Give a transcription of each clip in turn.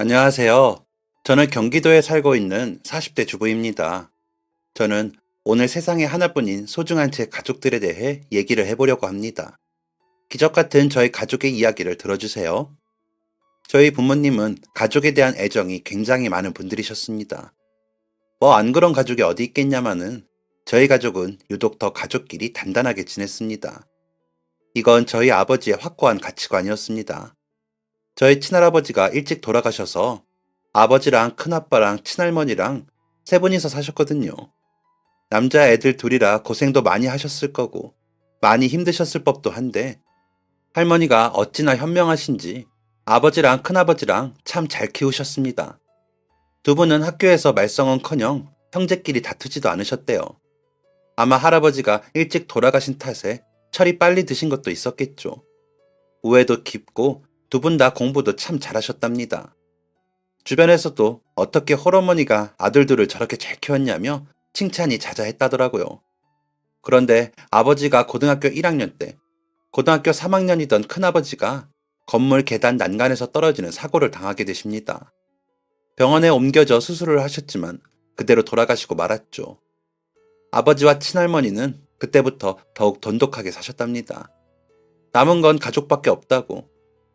안녕하세요. 저는 경기도에 살고 있는 40대 주부입니다. 저는 오늘 세상에 하나뿐인 소중한 제 가족들에 대해 얘기를 해보려고 합니다. 기적 같은 저희 가족의 이야기를 들어주세요. 저희 부모님은 가족에 대한 애정이 굉장히 많은 분들이셨습니다. 뭐 안 그런 가족이 어디 있겠냐마는 저희 가족은 유독 더 가족끼리 단단하게 지냈습니다. 이건 저희 아버지의 확고한 가치관이었습니다. 저희 친할아버지가 일찍 돌아가셔서 아버지랑 큰아빠랑 친할머니랑 세 분이서 사셨거든요. 남자 애들 둘이라 고생도 많이 하셨을 거고 많이 힘드셨을 법도 한데 할머니가 어찌나 현명하신지 아버지랑 큰아버지랑 참 잘 키우셨습니다. 두 분은 학교에서 말썽은커녕 형제끼리 다투지도 않으셨대요. 아마 할아버지가 일찍 돌아가신 탓에 철이 빨리 드신 것도 있었겠죠. 우애도 깊고 두 분 다 공부도 참 잘하셨답니다. 주변에서도 어떻게 홀어머니가 아들들을 저렇게 잘 키웠냐며 칭찬이 자자했다더라고요. 그런데 아버지가 고등학교 1학년 때 고등학교 3학년이던 큰아버지가 건물 계단 난간에서 떨어지는 사고를 당하게 되십니다. 병원에 옮겨져 수술을 하셨지만 그대로 돌아가시고 말았죠. 아버지와 친할머니는 그때부터 더욱 돈독하게 사셨답니다. 남은 건 가족밖에 없다고,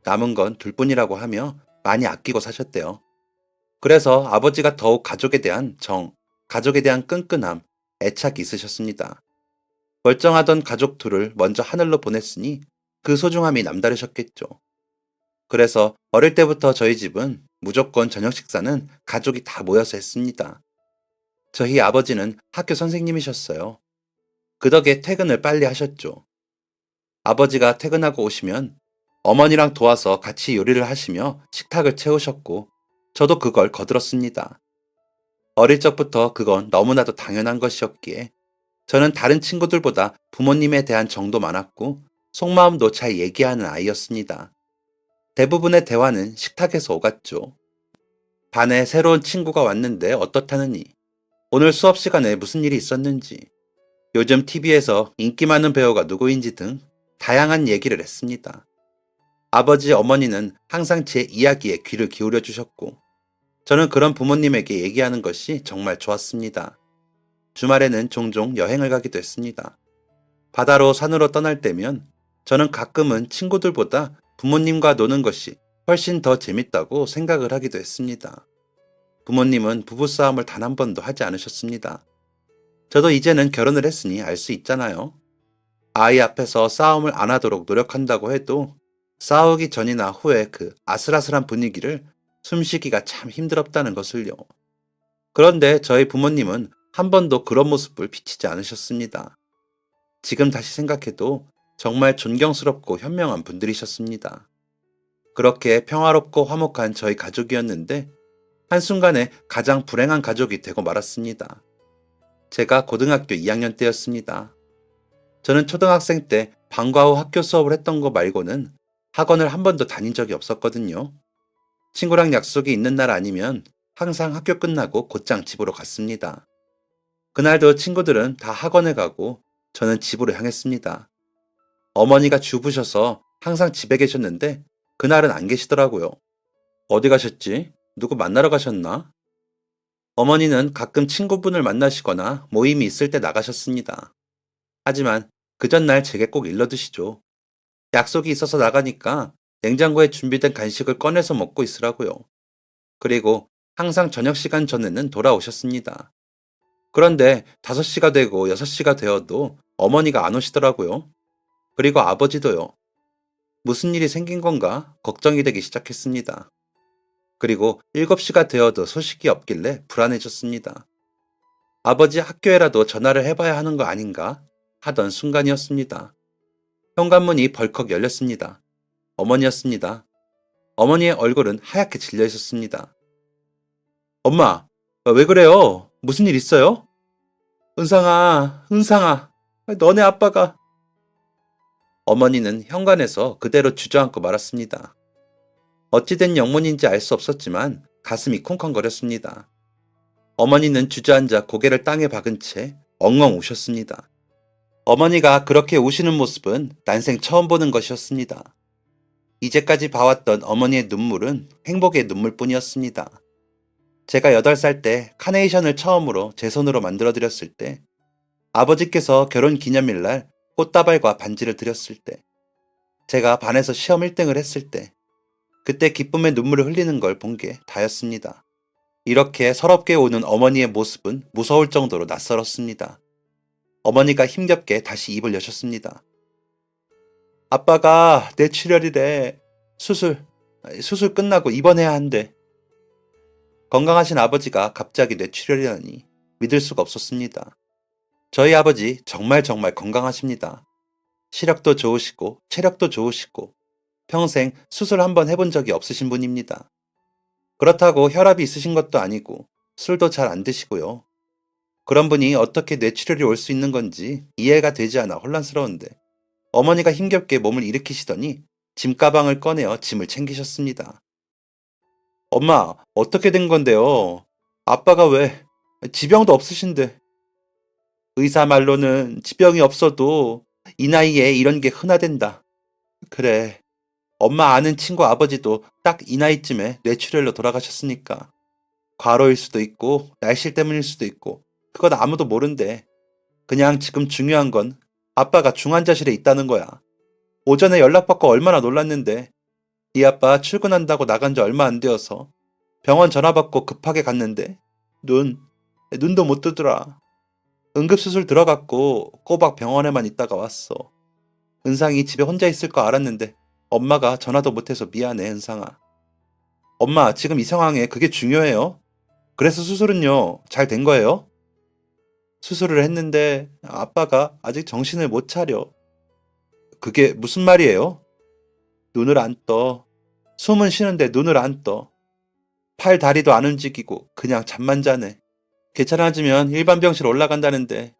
남은 건 둘뿐이라고 하며 많이 아끼고 사셨대요. 그래서 아버지가 더욱 가족에 대한 가족에 대한 끈끈함, 애착이 있으셨습니다. 멀쩡하던 가족 둘을 먼저 하늘로 보냈으니 그 소중함이 남다르셨겠죠. 그래서 어릴 때부터 저희 집은 무조건 저녁 식사는 가족이 다 모여서 했습니다. 저희 아버지는 학교 선생님이셨어요. 그 덕에 퇴근을 빨리 하셨죠. 아버지가 퇴근하고 오시면 어머니랑 도와서 같이 요리를 하시며 식탁을 채우셨고 저도 그걸 거들었습니다. 어릴 적부터 그건 너무나도 당연한 것이었기에 저는 다른 친구들보다 부모님에 대한 정도 많았고 속마음도 잘 얘기하는 아이였습니다. 대부분의 대화는 식탁에서 오갔죠. 반에 새로운 친구가 왔는데 어떻다느니, 오늘 수업 시간에 무슨 일이 있었는지, 요즘 TV에서 인기 많은 배우가 누구인지 등 다양한 얘기를 했습니다. 아버지, 어머니는 항상 제 이야기에 귀를 기울여 주셨고 저는 그런 부모님에게 얘기하는 것이 정말 좋았습니다. 주말에는 종종 여행을 가기도 했습니다. 바다로 산으로 떠날 때면 저는 가끔은 친구들보다 부모님과 노는 것이 훨씬 더 재밌다고 생각을 하기도 했습니다. 부모님은 부부싸움을 단 한 번도 하지 않으셨습니다. 저도 이제는 결혼을 했으니 알 수 있잖아요. 아이 앞에서 싸움을 안 하도록 노력한다고 해도 싸우기 전이나 후에 그 아슬아슬한 분위기를 숨쉬기가 참 힘들었다는 것을요. 그런데 저희 부모님은 한 번도 그런 모습을 비치지 않으셨습니다. 지금 다시 생각해도 정말 존경스럽고 현명한 분들이셨습니다. 그렇게 평화롭고 화목한 저희 가족이었는데 한순간에 가장 불행한 가족이 되고 말았습니다. 제가 고등학교 2학년 때였습니다. 저는 초등학생 때 방과 후 학교 수업을 했던 거 말고는 학원을 한 번도 다닌 적이 없었거든요. 친구랑 약속이 있는 날 아니면 항상 학교 끝나고 곧장 집으로 갔습니다. 그날도 친구들은 다 학원에 가고 저는 집으로 향했습니다. 어머니가 주부셔서 항상 집에 계셨는데 그날은 안 계시더라고요. 어디 가셨지? 누구 만나러 가셨나? 어머니는 가끔 친구분을 만나시거나 모임이 있을 때 나가셨습니다. 하지만 그 전날 제게 꼭 일러두시죠. 약속이 있어서 나가니까 냉장고에 준비된 간식을 꺼내서 먹고 있으라고요. 그리고 항상 저녁 시간 전에는 돌아오셨습니다. 그런데 5시가 되고 6시가 되어도 어머니가 안 오시더라고요. 그리고 아버지도요. 무슨 일이 생긴 건가 걱정이 되기 시작했습니다. 그리고 7시가 되어도 소식이 없길래 불안해졌습니다. 아버지 학교에라도 전화를 해봐야 하는 거 아닌가 하던 순간이었습니다. 현관문이 벌컥 열렸습니다. 어머니였습니다. 어머니의 얼굴은 하얗게 질려 있었습니다. 엄마, 왜 그래요? 무슨 일 있어요? 은상아, 너네 아빠가... 어머니는 현관에서 그대로 주저앉고 말았습니다. 어찌된 영문인지 알 수 없었지만 가슴이 쿵쾅거렸습니다. 어머니는 주저앉아 고개를 땅에 박은 채 엉엉 우셨습니다. 어머니가 그렇게 우시는 모습은 난생 처음 보는 것이었습니다. 이제까지 봐왔던 어머니의 눈물은 행복의 눈물뿐이었습니다. 제가 8살 때 카네이션을 처음으로 제 손으로 만들어드렸을 때, 아버지께서 결혼 기념일날 꽃다발과 반지를 드렸을 때, 제가 반에서 시험 1등을 했을 때, 그때 기쁨의 눈물을 흘리는 걸 본 게 다였습니다. 이렇게 서럽게 우는 어머니의 모습은 무서울 정도로 낯설었습니다. 어머니가 힘겹게 다시 입을 여셨습니다. 아빠가 뇌출혈이래. 수술 끝나고 입원해야 한대. 건강하신 아버지가 갑자기 뇌출혈이라니 믿을 수가 없었습니다. 저희 아버지 정말 건강하십니다. 시력도 좋으시고 체력도 좋으시고 평생 수술 한번 해본 적이 없으신 분입니다. 그렇다고 혈압이 있으신 것도 아니고 술도 잘 안 드시고요. 그런 분이 어떻게 뇌출혈이 올 수 있는 건지 이해가 되지 않아 혼란스러운데 어머니가 힘겹게 몸을 일으키시더니 짐가방을 꺼내어 짐을 챙기셨습니다. 엄마, 어떻게 된 건데요? 아빠가 왜 지병도 없으신데? 의사 말로는 지병이 없어도 이 나이에 이런 게 흔하댄다. 그래, 엄마 아는 친구 아버지도 딱 이 나이쯤에 뇌출혈로 돌아가셨으니까. 과로일 수도 있고 날씨 때문일 수도 있고 그건 아무도 모른대. 그냥 지금 중요한 건 아빠가 중환자실에 있다는 거야. 오전에 연락받고 얼마나 놀랐는데 네 아빠 출근한다고 나간 지 얼마 안 되어서 병원 전화 받고 급하게 갔는데 눈도 못 뜨더라. 응급수술 들어갔고 꼬박 병원에만 있다가 왔어. 은상이 집에 혼자 있을 거 알았는데 엄마가 전화도 못해서 미안해, 은상아. 엄마, 지금 이 상황에 그게 중요해요? 그래서 수술은요, 잘 된 거예요? 수술을 했는데 아빠가 아직 정신을 못 차려. 그게 무슨 말이에요? 눈을 안 떠. 숨은 쉬는데 눈을 안 떠. 팔, 다리도 안 움직이고 그냥 잠만 자네. 괜찮아지면 일반 병실 올라간다는데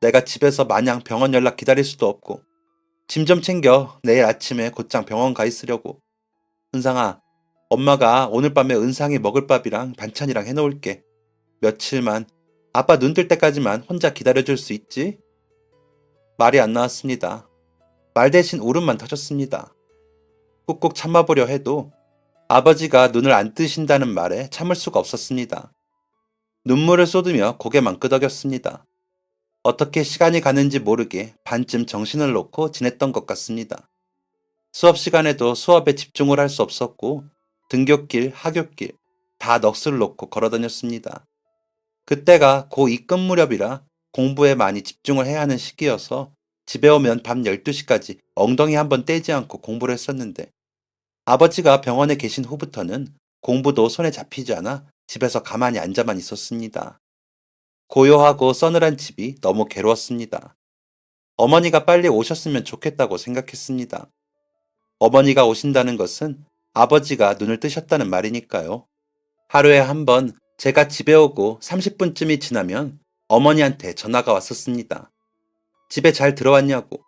내가 집에서 마냥 병원 연락 기다릴 수도 없고 짐 좀 챙겨 내일 아침에 곧장 병원 가 있으려고. 은상아, 엄마가 오늘 밤에 은상이 먹을 밥이랑 반찬이랑 해놓을게. 며칠만 아빠 눈 뜰 때까지만 혼자 기다려줄 수 있지? 말이 안 나왔습니다. 말 대신 울음만 터졌습니다. 꾹꾹 참아보려 해도 아버지가 눈을 안 뜨신다는 말에 참을 수가 없었습니다. 눈물을 쏟으며 고개만 끄덕였습니다. 어떻게 시간이 가는지 모르게 반쯤 정신을 놓고 지냈던 것 같습니다. 수업 시간에도 수업에 집중을 할 수 없었고 등굣길, 하굣길 다 넋을 놓고 걸어다녔습니다. 그때가 고 입금 무렵이라 공부에 많이 집중을 해야 하는 시기여서 집에 오면 밤 12시까지 엉덩이 한번 떼지 않고 공부를 했었는데 아버지가 병원에 계신 후부터는 공부도 손에 잡히지 않아 집에서 가만히 앉아만 있었습니다. 고요하고 서늘한 집이 너무 괴로웠습니다. 어머니가 빨리 오셨으면 좋겠다고 생각했습니다. 어머니가 오신다는 것은 아버지가 눈을 뜨셨다는 말이니까요. 하루에 한 번 제가 집에 오고 30분쯤이 지나면 어머니한테 전화가 왔었습니다. 집에 잘 들어왔냐고,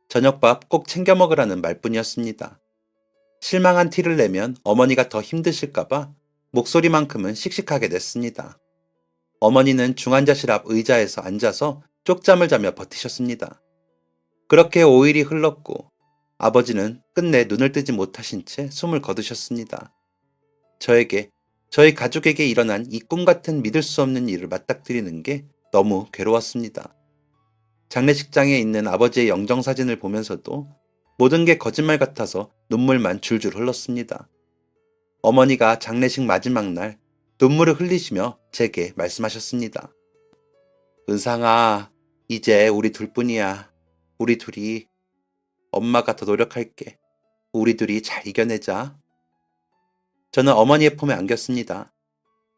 저녁밥 꼭 챙겨 먹으라는 말뿐이었습니다. 실망한 티를 내면 어머니가 더 힘드실까봐 목소리만큼은 씩씩하게 냈습니다. 어머니는 중환자실 앞 의자에서 앉아서 쪽잠을 자며 버티셨습니다. 그렇게 5일이 흘렀고 아버지는 끝내 눈을 뜨지 못하신 채 숨을 거두셨습니다. 저에게, 저희 가족에게 일어난 이 꿈 같은 믿을 수 없는 일을 맞닥뜨리는 게 너무 괴로웠습니다. 장례식장에 있는 아버지의 영정사진을 보면서도 모든 게 거짓말 같아서 눈물만 줄줄 흘렀습니다. 어머니가 장례식 마지막 날 눈물을 흘리시며 제게 말씀하셨습니다. 은상아, 이제 우리 둘뿐이야. 우리 둘이. 엄마가 더 노력할게. 우리 둘이 잘 이겨내자. 저는 어머니의 품에 안겼습니다.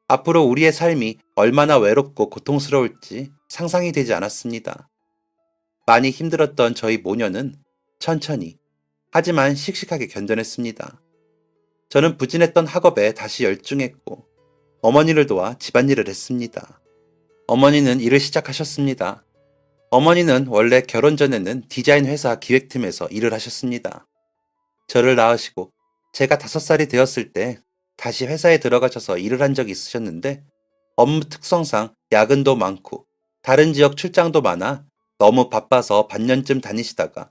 앞으로 우리의 삶이 얼마나 외롭고 고통스러울지 상상이 되지 않았습니다. 많이 힘들었던 저희 모녀는 천천히, 하지만 씩씩하게 견뎌냈습니다. 저는 부진했던 학업에 다시 열중했고 어머니를 도와 집안일을 했습니다. 어머니는 일을 시작하셨습니다. 어머니는 원래 결혼 전에는 디자인 회사 기획팀에서 일을 하셨습니다. 저를 낳으시고 제가 5살이 되었을 때 다시 회사에 들어가셔서 일을 한 적이 있으셨는데 업무 특성상 야근도 많고 다른 지역 출장도 많아 너무 바빠서 반년쯤 다니시다가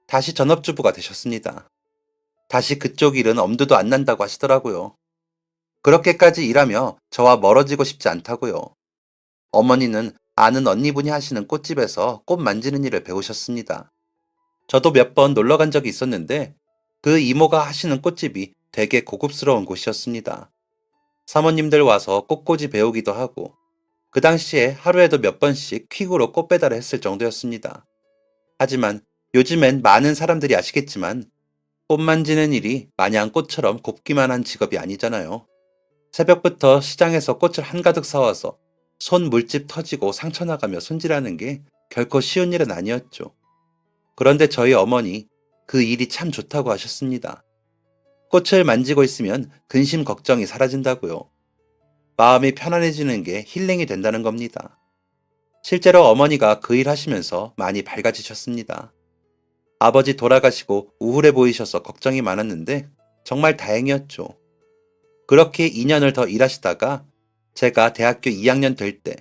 다시 전업주부가 되셨습니다. 다시 그쪽 일은 엄두도 안 난다고 하시더라고요. 그렇게까지 일하며 저와 멀어지고 싶지 않다고요. 어머니는 아는 언니분이 하시는 꽃집에서 꽃 만지는 일을 배우셨습니다. 저도 몇 번 놀러 간 적이 있었는데 그 이모가 하시는 꽃집이 되게 고급스러운 곳이었습니다. 사모님들 와서 꽃꽂이 배우기도 하고 그 당시에 하루에도 몇 번씩 퀵으로 꽃 배달을 했을 정도였습니다. 하지만 요즘엔 많은 사람들이 아시겠지만 꽃 만지는 일이 마냥 꽃처럼 곱기만 한 직업이 아니잖아요. 새벽부터 시장에서 꽃을 한가득 사와서 손 물집 터지고 상처 나가며 손질하는 게 결코 쉬운 일은 아니었죠. 그런데 저희 어머니 그 일이 참 좋다고 하셨습니다. 꽃을 만지고 있으면 근심 걱정이 사라진다고요. 마음이 편안해지는 게 힐링이 된다는 겁니다. 실제로 어머니가 그 일 하시면서 많이 밝아지셨습니다. 아버지 돌아가시고 우울해 보이셔서 걱정이 많았는데 정말 다행이었죠. 그렇게 2년을 더 일하시다가 제가 대학교 2학년 될 때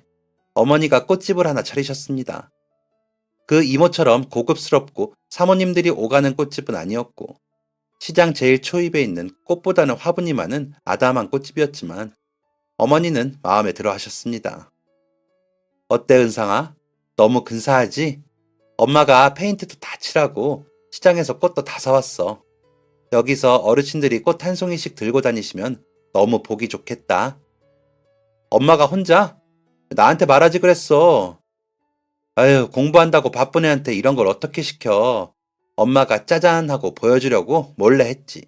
어머니가 꽃집을 하나 차리셨습니다. 그 이모처럼 고급스럽고 사모님들이 오가는 꽃집은 아니었고 시장 제일 초입에 있는 꽃보다는 화분이 많은 아담한 꽃집이었지만 어머니는 마음에 들어 하셨습니다. 어때 은상아? 너무 근사하지? 엄마가 페인트도 다 칠하고 시장에서 꽃도 다 사왔어. 여기서 어르신들이 꽃 한 송이씩 들고 다니시면 너무 보기 좋겠다. 엄마가 혼자? 나한테 말하지 그랬어. 아유, 공부한다고 바쁜 애한테 이런 걸 어떻게 시켜. 엄마가 짜잔 하고 보여주려고 몰래 했지.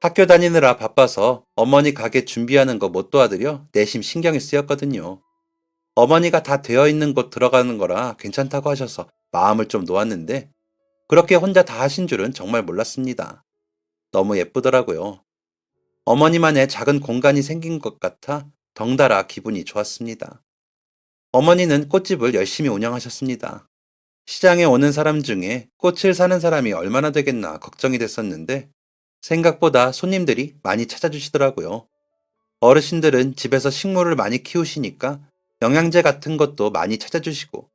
학교 다니느라 바빠서 어머니 가게 준비하는 거 못 도와드려 내심 신경이 쓰였거든요. 어머니가 다 되어 있는 곳 들어가는 거라 괜찮다고 하셔서 마음을 좀 놓았는데 그렇게 혼자 다 하신 줄은 정말 몰랐습니다. 너무 예쁘더라고요. 어머니만의 작은 공간이 생긴 것 같아 덩달아 기분이 좋았습니다. 어머니는 꽃집을 열심히 운영하셨습니다. 시장에 오는 사람 중에 꽃을 사는 사람이 얼마나 되겠나 걱정이 됐었는데 생각보다 손님들이 많이 찾아주시더라고요. 어르신들은 집에서 식물을 많이 키우시니까 영양제 같은 것도 많이 찾아주시고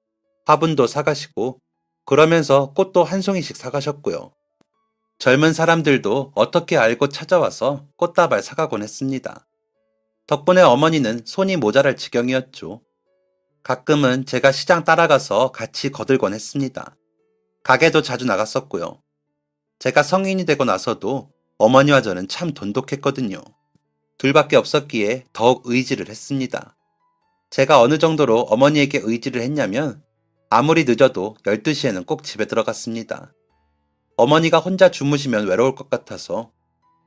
화분도 사가시고 그러면서 꽃도 한 송이씩 사가셨고요. 젊은 사람들도 어떻게 알고 찾아와서 꽃다발 사가곤 했습니다. 덕분에 어머니는 손이 모자랄 지경이었죠. 가끔은 제가 시장 따라가서 같이 거들곤 했습니다. 가게도 자주 나갔었고요. 제가 성인이 되고 나서도 어머니와 저는 참 돈독했거든요. 둘밖에 없었기에 더욱 의지를 했습니다. 제가 어느 정도로 어머니에게 의지를 했냐면 아무리 늦어도 12시에는 꼭 집에 들어갔습니다. 어머니가 혼자 주무시면 외로울 것 같아서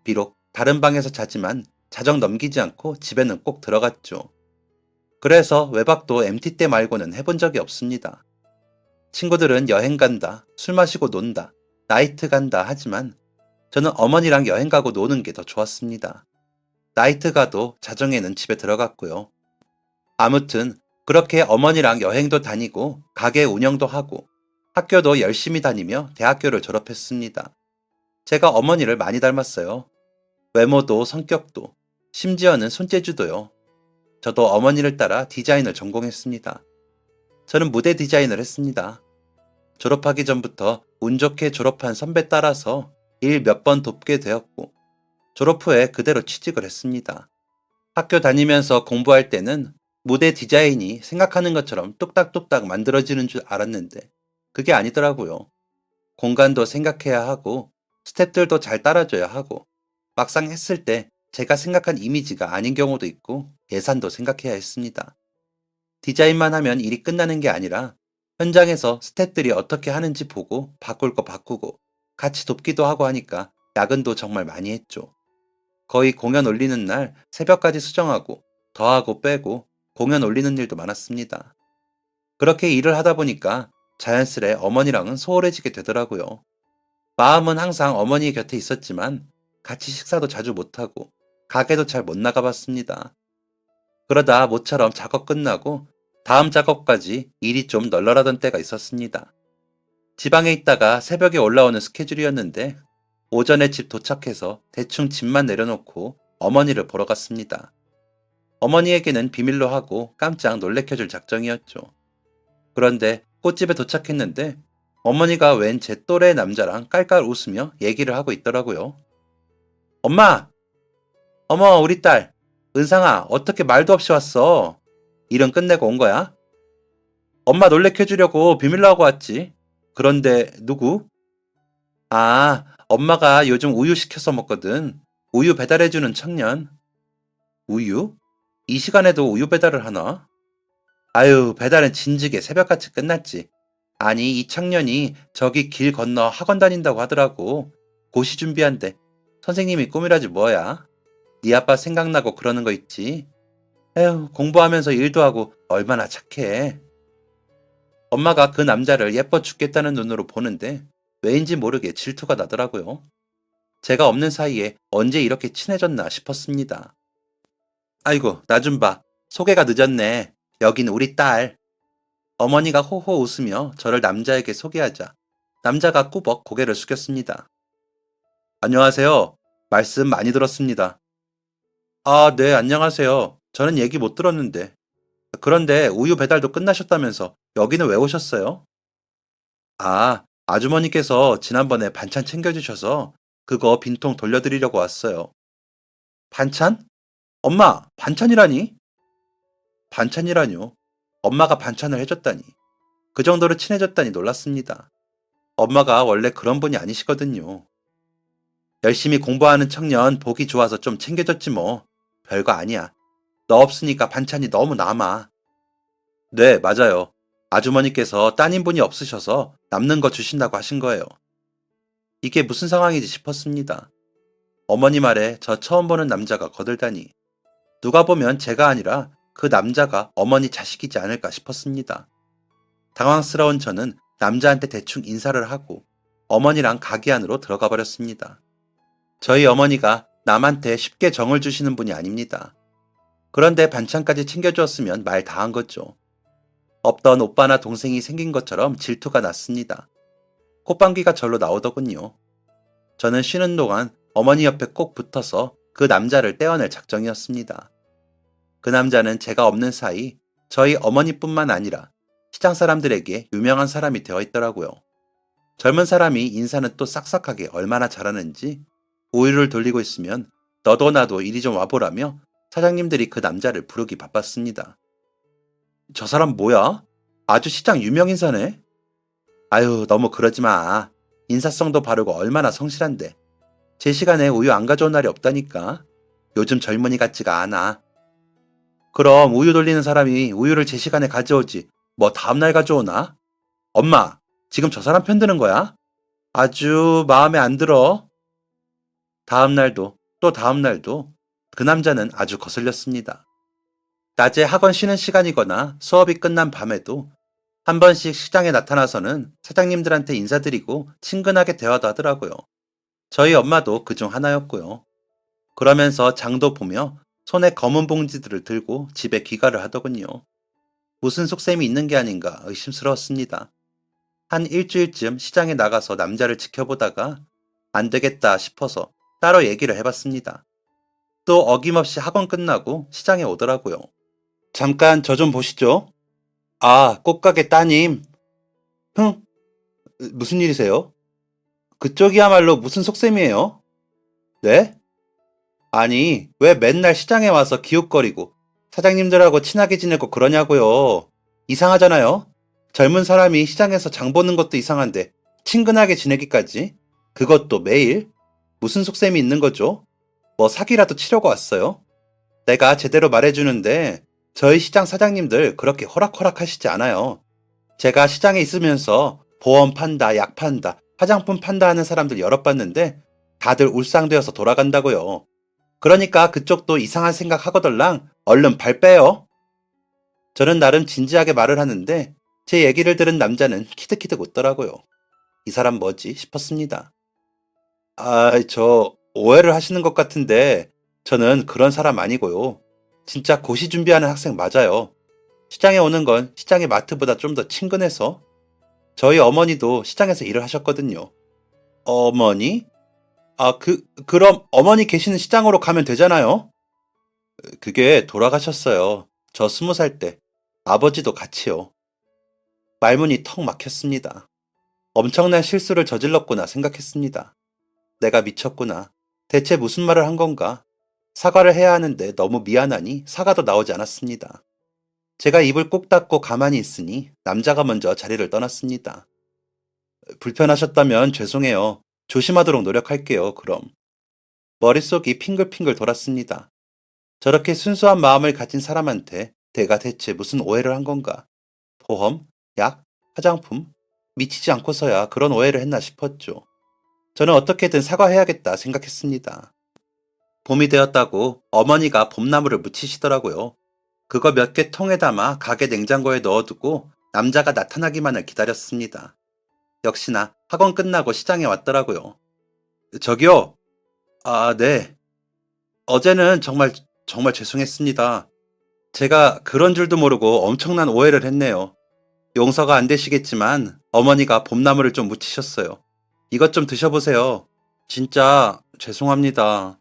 비록 다른 방에서 자지만 자정 넘기지 않고 집에는 꼭 들어갔죠. 그래서 외박도 MT 때 말고는 해본 적이 없습니다. 친구들은 여행 간다, 술 마시고 논다, 나이트 간다 하지만 저는 어머니랑 여행 가고 노는 게 더 좋았습니다. 나이트 가도 자정에는 집에 들어갔고요. 아무튼 그렇게 어머니랑 여행도 다니고 가게 운영도 하고 학교도 열심히 다니며 대학교를 졸업했습니다. 제가 어머니를 많이 닮았어요. 외모도 성격도 심지어는 손재주도요. 저도 어머니를 따라 디자인을 전공했습니다. 저는 무대 디자인을 했습니다. 졸업하기 전부터 운 좋게 졸업한 선배 따라서 일 몇 번 돕게 되었고 졸업 후에 그대로 취직을 했습니다. 학교 다니면서 공부할 때는 무대 디자인이 생각하는 것처럼 뚝딱뚝딱 만들어지는 줄 알았는데 그게 아니더라고요. 공간도 생각해야 하고 스태프들도 잘 따라줘야 하고 막상 했을 때 제가 생각한 이미지가 아닌 경우도 있고 예산도 생각해야 했습니다. 디자인만 하면 일이 끝나는 게 아니라 현장에서 스태프들이 어떻게 하는지 보고 바꿀 거 바꾸고 같이 돕기도 하고 하니까 야근도 정말 많이 했죠. 거의 공연 올리는 날 새벽까지 수정하고 더하고 빼고 공연 올리는 일도 많았습니다. 그렇게 일을 하다 보니까 자연스레 어머니랑은 소홀해지게 되더라고요. 마음은 항상 어머니 곁에 있었지만 같이 식사도 자주 못하고 가게도 잘 못 나가봤습니다. 그러다 모처럼 작업 끝나고 다음 작업까지 일이 좀 널널하던 때가 있었습니다. 지방에 있다가 새벽에 올라오는 스케줄이었는데 오전에 집 도착해서 대충 짐만 내려놓고 어머니를 보러 갔습니다. 어머니에게는 비밀로 하고 깜짝 놀래켜줄 작정이었죠. 그런데 꽃집에 도착했는데 어머니가 웬 제 또래 남자랑 깔깔 웃으며 얘기를 하고 있더라고요. 엄마! 어머, 우리 딸. 은상아, 어떻게 말도 없이 왔어? 일은 끝내고 온 거야? 엄마 놀래켜주려고 비밀로 하고 왔지. 그런데 누구? 아, 엄마가 요즘 우유 시켜서 먹거든. 우유 배달해주는 청년. 우유? 이 시간에도 우유 배달을 하나? 아유, 배달은 진즉에 새벽같이 끝났지. 아니, 이 청년이 저기 길 건너 학원 다닌다고 하더라고. 고시 준비한대. 선생님이 꿈이라지 뭐야. 네 아빠 생각나고 그러는 거 있지. 에휴, 공부하면서 일도 하고 얼마나 착해. 엄마가 그 남자를 예뻐 죽겠다는 눈으로 보는데 왜인지 모르게 질투가 나더라고요. 제가 없는 사이에 언제 이렇게 친해졌나 싶었습니다. 아이고, 나 좀 봐. 소개가 늦었네. 여긴 우리 딸. 어머니가 호호 웃으며 저를 남자에게 소개하자 남자가 꾸벅 고개를 숙였습니다. 안녕하세요. 말씀 많이 들었습니다. 아, 네, 안녕하세요. 저는 얘기 못 들었는데. 그런데 우유 배달도 끝나셨다면서 여기는 왜 오셨어요? 아, 아주머니께서 지난번에 반찬 챙겨주셔서 그거 빈통 돌려드리려고 왔어요. 반찬? 엄마, 반찬이라니? 반찬이라뇨. 엄마가 반찬을 해줬다니. 그 정도로 친해졌다니 놀랐습니다. 엄마가 원래 그런 분이 아니시거든요. 열심히 공부하는 청년 보기 좋아서 좀 챙겨줬지 뭐. 별거 아니야. 너 없으니까 반찬이 너무 남아. 네, 맞아요. 아주머니께서 따님분이 없으셔서 남는 거 주신다고 하신 거예요. 이게 무슨 상황이지 싶었습니다. 어머니 말에 저 처음 보는 남자가 거들다니. 누가 보면 제가 아니라 그 남자가 어머니 자식이지 않을까 싶었습니다. 당황스러운 저는 남자한테 대충 인사를 하고 어머니랑 가게 안으로 들어가 버렸습니다. 저희 어머니가 남한테 쉽게 정을 주시는 분이 아닙니다. 그런데 반찬까지 챙겨주었으면 말 다 한 거죠. 없던 오빠나 동생이 생긴 것처럼 질투가 났습니다. 콧방귀가 절로 나오더군요. 저는 쉬는 동안 어머니 옆에 꼭 붙어서 그 남자를 떼어낼 작정이었습니다. 그 남자는 제가 없는 사이 저희 어머니뿐만 아니라 시장 사람들에게 유명한 사람이 되어 있더라고요. 젊은 사람이 인사는 또 싹싹하게 얼마나 잘하는지 우유를 돌리고 있으면 너도 나도 이리 좀 와보라며 사장님들이 그 남자를 부르기 바빴습니다. 저 사람 뭐야? 아주 시장 유명인사네? 아유, 너무 그러지 마. 인사성도 바르고 얼마나 성실한데. 제 시간에 우유 안 가져온 날이 없다니까. 요즘 젊은이 같지가 않아. 그럼 우유 돌리는 사람이 우유를 제 시간에 가져오지. 뭐 다음날 가져오나? 엄마, 지금 저 사람 편드는 거야? 아주 마음에 안 들어. 다음날도 또 다음날도 그 남자는 아주 거슬렸습니다. 낮에 학원 쉬는 시간이거나 수업이 끝난 밤에도 한 번씩 시장에 나타나서는 사장님들한테 인사드리고 친근하게 대화도 하더라고요. 저희 엄마도 그중 하나였고요. 그러면서 장도 보며 손에 검은 봉지들을 들고 집에 귀가를 하더군요. 무슨 속셈이 있는 게 아닌가 의심스러웠습니다. 한 일주일쯤 시장에 나가서 남자를 지켜보다가 안 되겠다 싶어서 따로 얘기를 해봤습니다. 또 어김없이 학원 끝나고 시장에 오더라고요. 잠깐 저 좀 보시죠. 아, 꽃가게 따님. 흥, 무슨 일이세요? 그쪽이야말로 무슨 속셈이에요? 네? 아니, 왜 맨날 시장에 와서 기웃거리고 사장님들하고 친하게 지내고 그러냐고요. 이상하잖아요. 젊은 사람이 시장에서 장 보는 것도 이상한데 친근하게 지내기까지? 그것도 매일? 무슨 속셈이 있는 거죠? 뭐 사기라도 치려고 왔어요? 내가 제대로 말해주는데 저희 시장 사장님들 그렇게 호락호락 하시지 않아요. 제가 시장에 있으면서 보험 판다, 약 판다, 화장품 판다 하는 사람들 여러 봤는데 다들 울상되어서 돌아간다고요. 그러니까 그쪽도 이상한 생각 하거덜랑 얼른 발 빼요. 저는 나름 진지하게 말을 하는데 제 얘기를 들은 남자는 키득키득 웃더라고요. 이 사람 뭐지 싶었습니다. 아, 저 오해를 하시는 것 같은데 저는 그런 사람 아니고요. 진짜 고시 준비하는 학생 맞아요. 시장에 오는 건 시장의 마트보다 좀 더 친근해서 저희 어머니도 시장에서 일을 하셨거든요. 어머니? 아, 그럼 어머니 계시는 시장으로 가면 되잖아요? 그게 돌아가셨어요. 저 20살 때. 아버지도 같이요. 말문이 턱 막혔습니다. 엄청난 실수를 저질렀구나 생각했습니다. 내가 미쳤구나. 대체 무슨 말을 한 건가? 사과를 해야 하는데 너무 미안하니 사과도 나오지 않았습니다. 제가 입을 꼭 닫고 가만히 있으니 남자가 먼저 자리를 떠났습니다. 불편하셨다면 죄송해요. 조심하도록 노력할게요, 그럼. 머릿속이 핑글핑글 돌았습니다. 저렇게 순수한 마음을 가진 사람한테 내가 대체 무슨 오해를 한 건가? 보험, 약, 화장품? 미치지 않고서야 그런 오해를 했나 싶었죠. 저는 어떻게든 사과해야겠다 생각했습니다. 봄이 되었다고 어머니가 봄나무를 묻히시더라고요. 그거 몇 개 통에 담아 가게 냉장고에 넣어두고 남자가 나타나기만을 기다렸습니다. 역시나 학원 끝나고 시장에 왔더라고요. 저기요. 아, 네. 어제는 정말 죄송했습니다. 제가 그런 줄도 모르고 엄청난 오해를 했네요. 용서가 안 되시겠지만 어머니가 봄나무를 좀 묻히셨어요. 이것 좀 드셔보세요. 진짜 죄송합니다.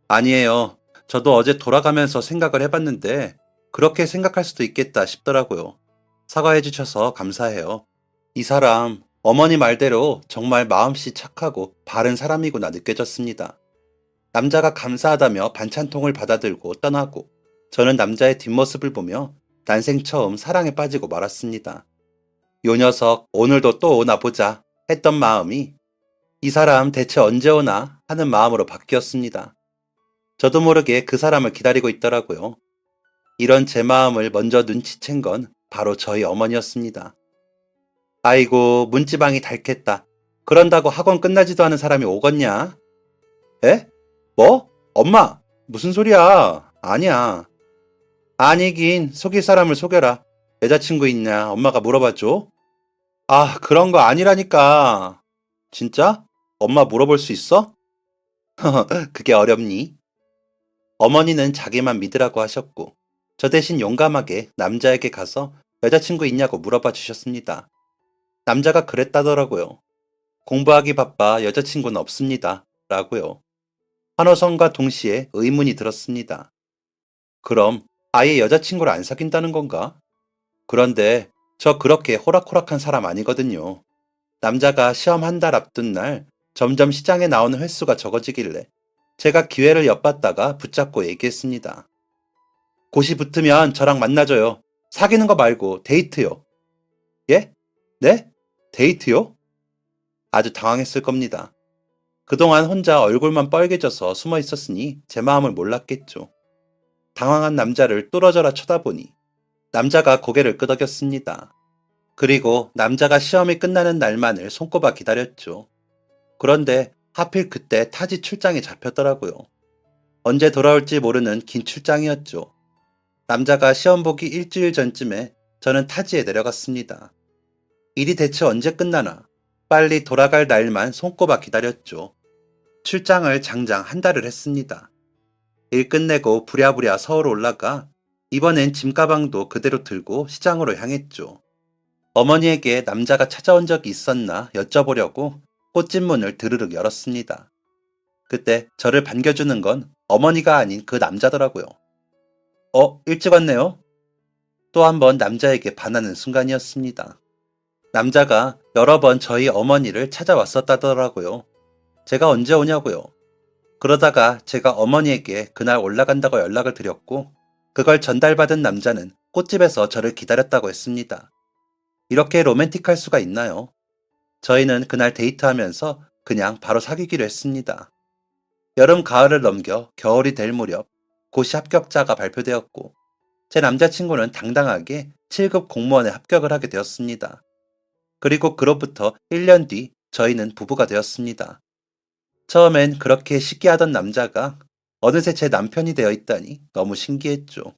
아니에요. 저도 어제 돌아가면서 생각을 해봤는데 그렇게 생각할 수도 있겠다 싶더라고요. 사과해 주셔서 감사해요. 이 사람 어머니 말대로 정말 마음씨 착하고 바른 사람이구나 느껴졌습니다. 남자가 감사하다며 반찬통을 받아들고 떠나고 저는 남자의 뒷모습을 보며 난생 처음 사랑에 빠지고 말았습니다. 요 녀석 오늘도 또 오나 보자 했던 마음이 이 사람 대체 언제 오나 하는 마음으로 바뀌었습니다. 저도 모르게 그 사람을 기다리고 있더라고요. 이런 제 마음을 먼저 눈치챈 건 바로 저희 어머니였습니다. 아이고 문지방이 닳겠다. 그런다고 학원 끝나지도 않은 사람이 오겠냐? 에? 뭐? 엄마 무슨 소리야? 아니야. 아니긴 속일 사람을 속여라. 여자친구 있냐? 엄마가 물어봐줘. 아 그런 거 아니라니까. 진짜? 엄마 물어볼 수 있어? 그게 어렵니? 어머니는 자기만 믿으라고 하셨고 저 대신 용감하게 남자에게 가서 여자친구 있냐고 물어봐 주셨습니다. 남자가 그랬다더라고요. 공부하기 바빠 여자친구는 없습니다. 라고요. 환호성과 동시에 의문이 들었습니다. 그럼 아예 여자친구를 안 사귄다는 건가? 그런데 저 그렇게 호락호락한 사람 아니거든요. 남자가 시험 한 달 앞둔 날 점점 시장에 나오는 횟수가 적어지길래 제가 기회를 엿봤다가 붙잡고 얘기했습니다. 곧이 붙으면 저랑 만나줘요. 사귀는 거 말고 데이트요. 예? 네? 데이트요? 아주 당황했을 겁니다. 그동안 혼자 얼굴만 빨개져서 숨어 있었으니 제 마음을 몰랐겠죠. 당황한 남자를 뚫어져라 쳐다보니 남자가 고개를 끄덕였습니다. 그리고 남자가 시험이 끝나는 날만을 손꼽아 기다렸죠. 그런데 하필 그때 타지 출장이 잡혔더라고요. 언제 돌아올지 모르는 긴 출장이었죠. 남자가 시험 보기 일주일 전쯤에 저는 타지에 내려갔습니다. 일이 대체 언제 끝나나 빨리 돌아갈 날만 손꼽아 기다렸죠. 출장을 장장 한 달을 했습니다. 일 끝내고 부랴부랴 서울 올라가 이번엔 짐가방도 그대로 들고 시장으로 향했죠. 어머니에게 남자가 찾아온 적이 있었나 여쭤보려고 꽃집 문을 드르륵 열었습니다. 그때 저를 반겨주는 건 어머니가 아닌 그 남자더라고요. 일찍 왔네요. 또 한 번 남자에게 반하는 순간이었습니다. 남자가 여러 번 저희 어머니를 찾아왔었다더라고요. 제가 언제 오냐고요. 그러다가 제가 어머니에게 그날 올라간다고 연락을 드렸고 그걸 전달받은 남자는 꽃집에서 저를 기다렸다고 했습니다. 이렇게 로맨틱할 수가 있나요? 저희는 그날 데이트하면서 그냥 바로 사귀기로 했습니다. 여름, 가을을 넘겨 겨울이 될 무렵 고시 합격자가 발표되었고 제 남자친구는 당당하게 7급 공무원에 합격을 하게 되었습니다. 그리고 그로부터 1년 뒤 저희는 부부가 되었습니다. 처음엔 그렇게 시기하던 남자가 어느새 제 남편이 되어 있다니 너무 신기했죠.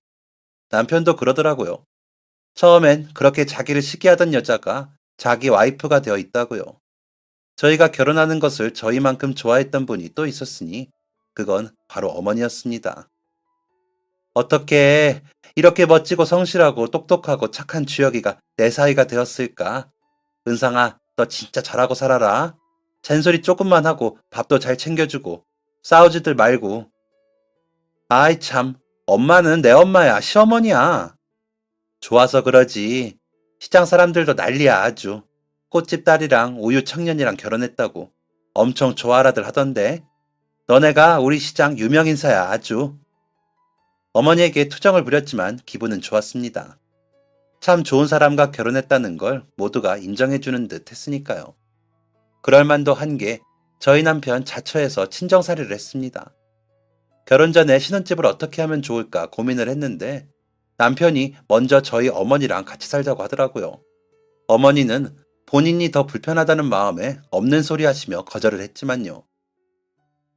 남편도 그러더라고요. 처음엔 그렇게 자기를 시기하던 여자가 자기 와이프가 되어 있다고요. 저희가 결혼하는 것을 저희만큼 좋아했던 분이 또 있었으니 그건 바로 어머니였습니다. 어떻게 이렇게 멋지고 성실하고 똑똑하고 착한 주혁이가 내 사이가 되었을까? 은상아, 너 진짜 잘하고 살아라. 잔소리 조금만 하고 밥도 잘 챙겨주고 싸우지들 말고. 아이 참, 엄마는 내 엄마야, 시어머니야. 좋아서 그러지. 시장 사람들도 난리야 아주. 꽃집 딸이랑 우유 청년이랑 결혼했다고 엄청 좋아라들 하던데. 너네가 우리 시장 유명 인사야 아주. 어머니에게 투정을 부렸지만 기분은 좋았습니다. 참 좋은 사람과 결혼했다는 걸 모두가 인정해주는 듯 했으니까요. 그럴 만도 한 게 저희 남편 자처해서 친정살이를 했습니다. 결혼 전에 신혼집을 어떻게 하면 좋을까 고민을 했는데 남편이 먼저 저희 어머니랑 같이 살자고 하더라고요. 어머니는 본인이 더 불편하다는 마음에 없는 소리 하시며 거절을 했지만요.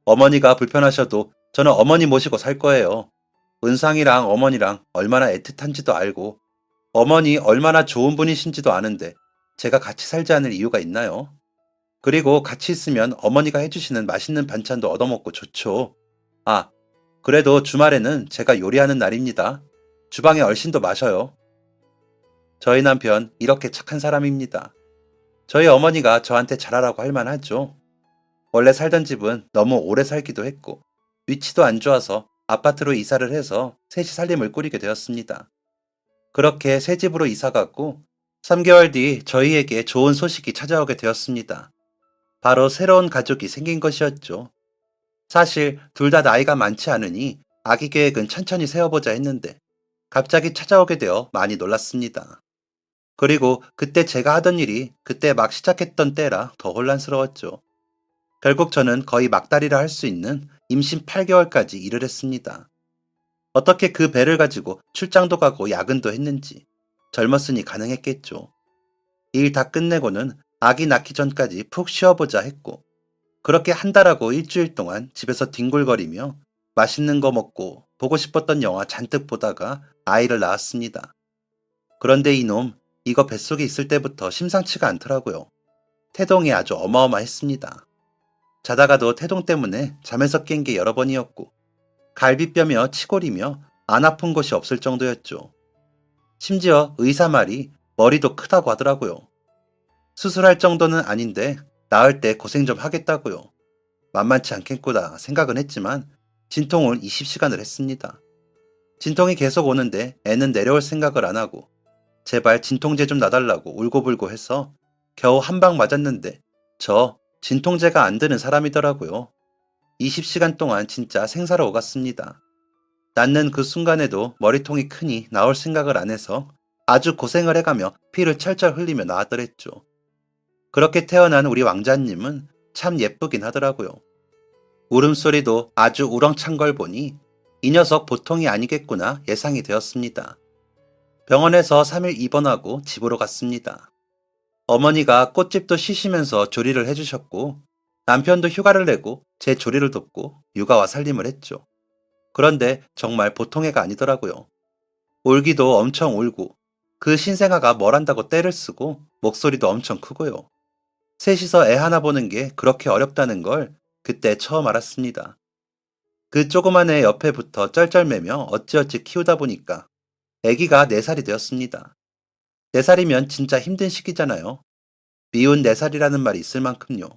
어머니가 불편하셔도 저는 어머니 모시고 살 거예요. 은상이랑 어머니랑 얼마나 애틋한지도 알고 어머니 얼마나 좋은 분이신지도 아는데 제가 같이 살지 않을 이유가 있나요? 그리고 같이 있으면 어머니가 해주시는 맛있는 반찬도 얻어먹고 좋죠. 아, 그래도 주말에는 제가 요리하는 날입니다. 주방에 얼씬도 마셔요. 저희 남편 이렇게 착한 사람입니다. 저희 어머니가 저한테 잘하라고 할 만하죠. 원래 살던 집은 너무 오래 살기도 했고 위치도 안 좋아서 아파트로 이사를 해서 셋이 살림을 꾸리게 되었습니다. 그렇게 새 집으로 이사 갔고 3개월 뒤 저희에게 좋은 소식이 찾아오게 되었습니다. 바로 새로운 가족이 생긴 것이었죠. 사실 둘 다 나이가 많지 않으니 아기 계획은 천천히 세워보자 했는데 갑자기 찾아오게 되어 많이 놀랐습니다. 그리고 그때 제가 하던 일이 그때 막 시작했던 때라 더 혼란스러웠죠. 결국 저는 거의 막다리라 할 수 있는 임신 8개월까지 일을 했습니다. 어떻게 그 배를 가지고 출장도 가고 야근도 했는지 젊었으니 가능했겠죠. 일 다 끝내고는 아기 낳기 전까지 푹 쉬어보자 했고 그렇게 한 달하고 일주일 동안 집에서 뒹굴거리며 맛있는 거 먹고 보고 싶었던 영화 잔뜩 보다가 아이를 낳았습니다. 그런데 이놈 이거 뱃속에 있을 때부터 심상치가 않더라고요. 태동이 아주 어마어마했습니다. 자다가도 태동 때문에 잠에서 깬 게 여러 번이었고 갈비뼈며 치골이며 안 아픈 곳이 없을 정도였죠. 심지어 의사 말이 머리도 크다고 하더라고요. 수술할 정도는 아닌데 낳을 때 고생 좀 하겠다고요. 만만치 않겠구나 생각은 했지만 진통을 20시간을 했습니다. 진통이 계속 오는데 애는 내려올 생각을 안 하고 제발 진통제 좀 놔달라고 울고불고 해서 겨우 한 방 맞았는데 저 진통제가 안 드는 사람이더라고요. 20시간 동안 진짜 생사로 오갔습니다. 낳는 그 순간에도 머리통이 크니 나올 생각을 안 해서 아주 고생을 해가며 피를 철철 흘리며 나왔더랬죠. 그렇게 태어난 우리 왕자님은 참 예쁘긴 하더라고요. 울음소리도 아주 우렁찬 걸 보니 이 녀석 보통이 아니겠구나 예상이 되었습니다. 병원에서 3일 입원하고 집으로 갔습니다. 어머니가 꽃집도 쉬시면서 조리를 해주셨고 남편도 휴가를 내고 제 조리를 돕고 육아와 살림을 했죠. 그런데 정말 보통 애가 아니더라고요. 울기도 엄청 울고 그 신생아가 뭘 한다고 떼를 쓰고 목소리도 엄청 크고요. 셋이서 애 하나 보는 게 그렇게 어렵다는 걸 그때 처음 알았습니다. 그 조그만 애 옆에 붙어 쩔쩔매며 어찌어찌 키우다 보니까 아기가 4살이 되었습니다. 4살이면 진짜 힘든 시기잖아요. 미운 4살이라는 말이 있을 만큼요.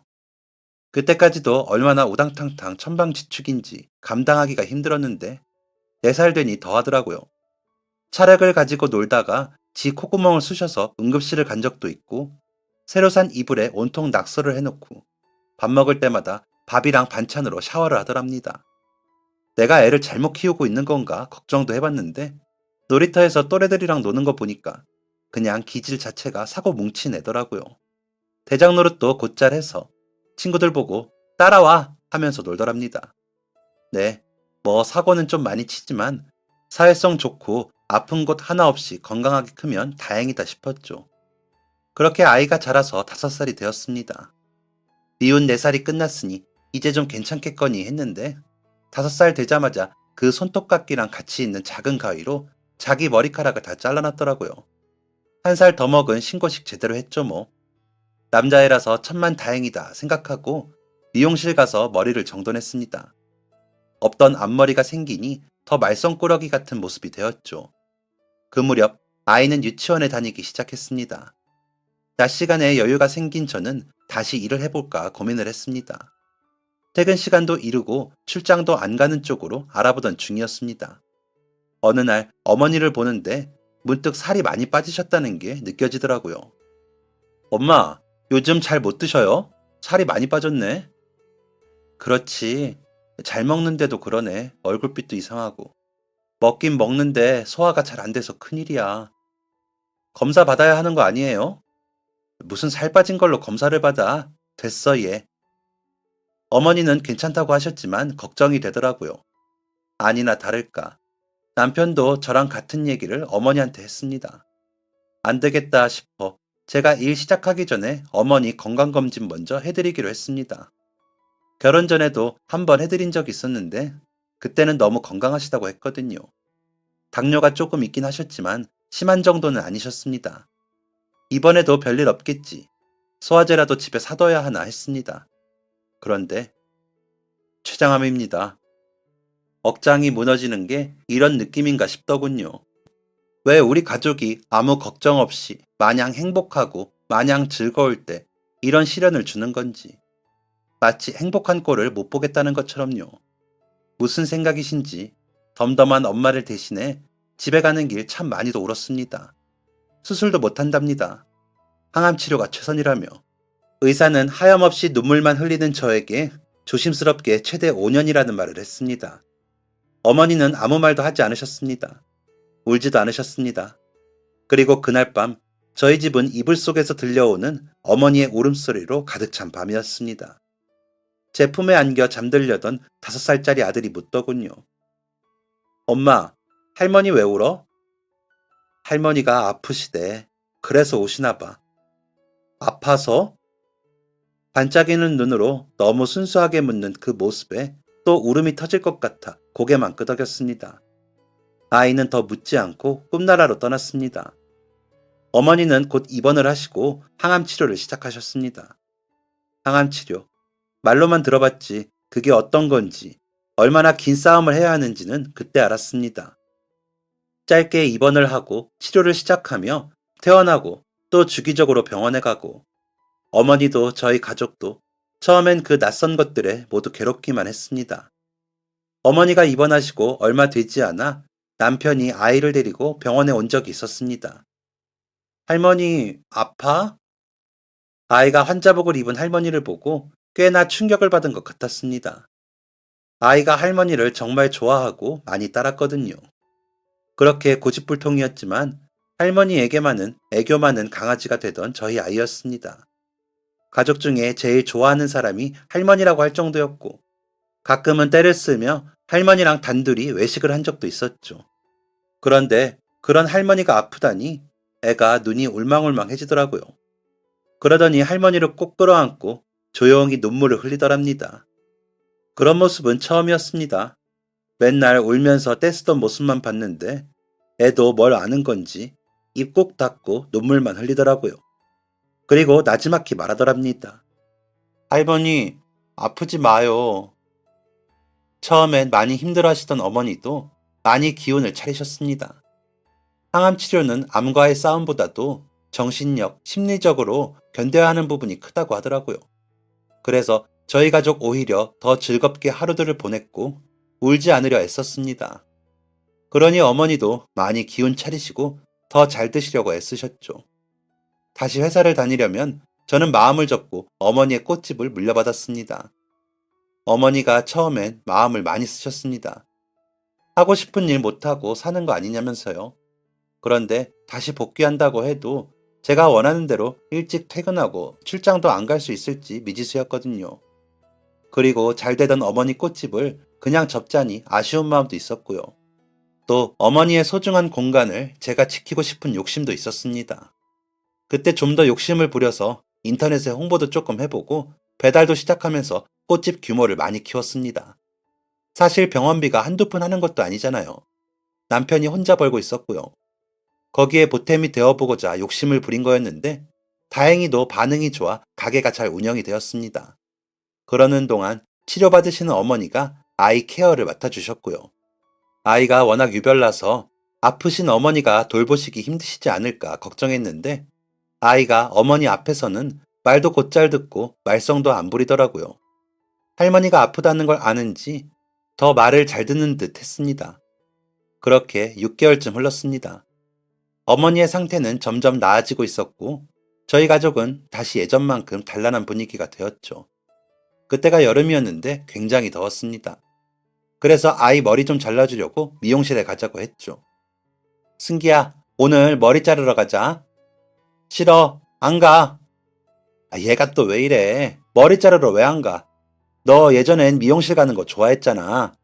그때까지도 얼마나 우당탕탕 천방지축인지 감당하기가 힘들었는데 4살 되니 더 하더라고요. 차력을 가지고 놀다가 지 콧구멍을 쑤셔서 응급실을 간 적도 있고 새로 산 이불에 온통 낙서를 해놓고 밥 먹을 때마다 밥이랑 반찬으로 샤워를 하더랍니다. 내가 애를 잘못 키우고 있는 건가 걱정도 해봤는데 놀이터에서 또래들이랑 노는 거 보니까 그냥 기질 자체가 사고 뭉친 애더라고요. 대장 노릇도 곧잘 해서 친구들 보고 따라와 하면서 놀더랍니다. 네, 뭐 사고는 좀 많이 치지만 사회성 좋고 아픈 곳 하나 없이 건강하게 크면 다행이다 싶었죠. 그렇게 아이가 자라서 5살이 되었습니다. 미운 4살이 끝났으니 이제 좀 괜찮겠거니 했는데 5살 되자마자 그 손톱깎이랑 같이 있는 작은 가위로 자기 머리카락을 다 잘라놨더라고요. 1살 더 먹은 신고식 제대로 했죠 뭐. 남자애라서 천만 다행이다 생각하고 미용실 가서 머리를 정돈했습니다. 없던 앞머리가 생기니 더 말썽꾸러기 같은 모습이 되었죠. 그 무렵 아이는 유치원에 다니기 시작했습니다. 낮 시간에 여유가 생긴 저는 다시 일을 해볼까 고민을 했습니다. 퇴근 시간도 이르고 출장도 안 가는 쪽으로 알아보던 중이었습니다. 어느 날 어머니를 보는데 문득 살이 많이 빠지셨다는 게 느껴지더라고요. 엄마, 요즘 잘 못 드셔요? 살이 많이 빠졌네. 그렇지. 잘 먹는데도 그러네. 얼굴빛도 이상하고. 먹긴 먹는데 소화가 잘 안 돼서 큰일이야. 검사 받아야 하는 거 아니에요? 무슨 살 빠진 걸로 검사를 받아. 됐어, 얘. 어머니는 괜찮다고 하셨지만 걱정이 되더라고요. 아니나 다를까. 남편도 저랑 같은 얘기를 어머니한테 했습니다. 안 되겠다 싶어 제가 일 시작하기 전에 어머니 건강검진 먼저 해드리기로 했습니다. 결혼 전에도 한 번 해드린 적이 있었는데 그때는 너무 건강하시다고 했거든요. 당뇨가 조금 있긴 하셨지만 심한 정도는 아니셨습니다. 이번에도 별일 없겠지. 소화제라도 집에 사둬야 하나 했습니다. 그런데 췌장암입니다. 억장이 무너지는 게 이런 느낌인가 싶더군요. 왜 우리 가족이 아무 걱정 없이 마냥 행복하고 마냥 즐거울 때 이런 시련을 주는 건지. 마치 행복한 꼴을 못 보겠다는 것처럼요. 무슨 생각이신지 덤덤한 엄마를 대신해 집에 가는 길 참 많이도 울었습니다. 수술도 못 한답니다. 항암 치료가 최선이라며. 의사는 하염없이 눈물만 흘리는 저에게 조심스럽게 최대 5년이라는 말을 했습니다. 어머니는 아무 말도 하지 않으셨습니다. 울지도 않으셨습니다. 그리고 그날 밤 저희 집은 이불 속에서 들려오는 어머니의 울음소리로 가득 찬 밤이었습니다. 제 품에 안겨 잠들려던 5살짜리 아들이 묻더군요. 엄마, 할머니 왜 울어? 할머니가 아프시대. 그래서 우시나 봐. 아파서? 반짝이는 눈으로 너무 순수하게 묻는 그 모습에 또 울음이 터질 것 같아 고개만 끄덕였습니다. 아이는 더 묻지 않고 꿈나라로 떠났습니다. 어머니는 곧 입원을 하시고 항암 치료를 시작하셨습니다. 항암 치료. 말로만 들어봤지 그게 어떤 건지 얼마나 긴 싸움을 해야 하는지는 그때 알았습니다. 짧게 입원을 하고 치료를 시작하며 퇴원하고 또 주기적으로 병원에 가고 어머니도 저희 가족도 처음엔 그 낯선 것들에 모두 괴롭기만 했습니다. 어머니가 입원하시고 얼마 되지 않아 남편이 아이를 데리고 병원에 온 적이 있었습니다. 할머니, 아파? 아이가 환자복을 입은 할머니를 보고 꽤나 충격을 받은 것 같았습니다. 아이가 할머니를 정말 좋아하고 많이 따랐거든요. 그렇게 고집불통이었지만 할머니에게만은 애교 많은 강아지가 되던 저희 아이였습니다. 가족 중에 제일 좋아하는 사람이 할머니라고 할 정도였고 가끔은 떼를 쓰며 할머니랑 단둘이 외식을 한 적도 있었죠. 그런데 그런 할머니가 아프다니 애가 눈이 울망울망해지더라고요. 그러더니 할머니를 꼭 끌어안고 조용히 눈물을 흘리더랍니다. 그런 모습은 처음이었습니다. 맨날 울면서 떼쓰던 모습만 봤는데 애도 뭘 아는 건지 입 꼭 닫고 눈물만 흘리더라고요. 그리고 나지막히 말하더랍니다. 할머니, 아프지 마요. 처음엔 많이 힘들어하시던 어머니도 많이 기운을 차리셨습니다. 항암 치료는 암과의 싸움보다도 정신력, 심리적으로 견뎌야 하는 부분이 크다고 하더라고요. 그래서 저희 가족 오히려 더 즐겁게 하루들을 보냈고 울지 않으려 애썼습니다. 그러니 어머니도 많이 기운 차리시고 더 잘 드시려고 애쓰셨죠. 다시 회사를 다니려면 저는 마음을 접고 어머니의 꽃집을 물려받았습니다. 어머니가 처음엔 마음을 많이 쓰셨습니다. 하고 싶은 일 못하고 사는 거 아니냐면서요. 그런데 다시 복귀한다고 해도 제가 원하는 대로 일찍 퇴근하고 출장도 안 갈 수 있을지 미지수였거든요. 그리고 잘 되던 어머니 꽃집을 그냥 접자니 아쉬운 마음도 있었고요. 또 어머니의 소중한 공간을 제가 지키고 싶은 욕심도 있었습니다. 그때 좀 더 욕심을 부려서 인터넷에 홍보도 조금 해보고 배달도 시작하면서 꽃집 규모를 많이 키웠습니다. 사실 병원비가 한두 푼 하는 것도 아니잖아요. 남편이 혼자 벌고 있었고요. 거기에 보탬이 되어보고자 욕심을 부린 거였는데 다행히도 반응이 좋아 가게가 잘 운영이 되었습니다. 그러는 동안 치료받으시는 어머니가 아이 케어를 맡아주셨고요. 아이가 워낙 유별나서 아프신 어머니가 돌보시기 힘드시지 않을까 걱정했는데 아이가 어머니 앞에서는 말도 곧잘 듣고 말썽도 안 부리더라고요. 할머니가 아프다는 걸 아는지 더 말을 잘 듣는 듯 했습니다. 그렇게 6개월쯤 흘렀습니다. 어머니의 상태는 점점 나아지고 있었고 저희 가족은 다시 예전만큼 단란한 분위기가 되었죠. 그때가 여름이었는데 굉장히 더웠습니다. 그래서 아이 머리 좀 잘라주려고 미용실에 가자고 했죠. 승기야, 오늘 머리 자르러 가자. 싫어, 안 가. 얘가 또 왜 이래? 머리 자르러 왜 안 가? 너 예전엔 미용실 가는 거 좋아했잖아.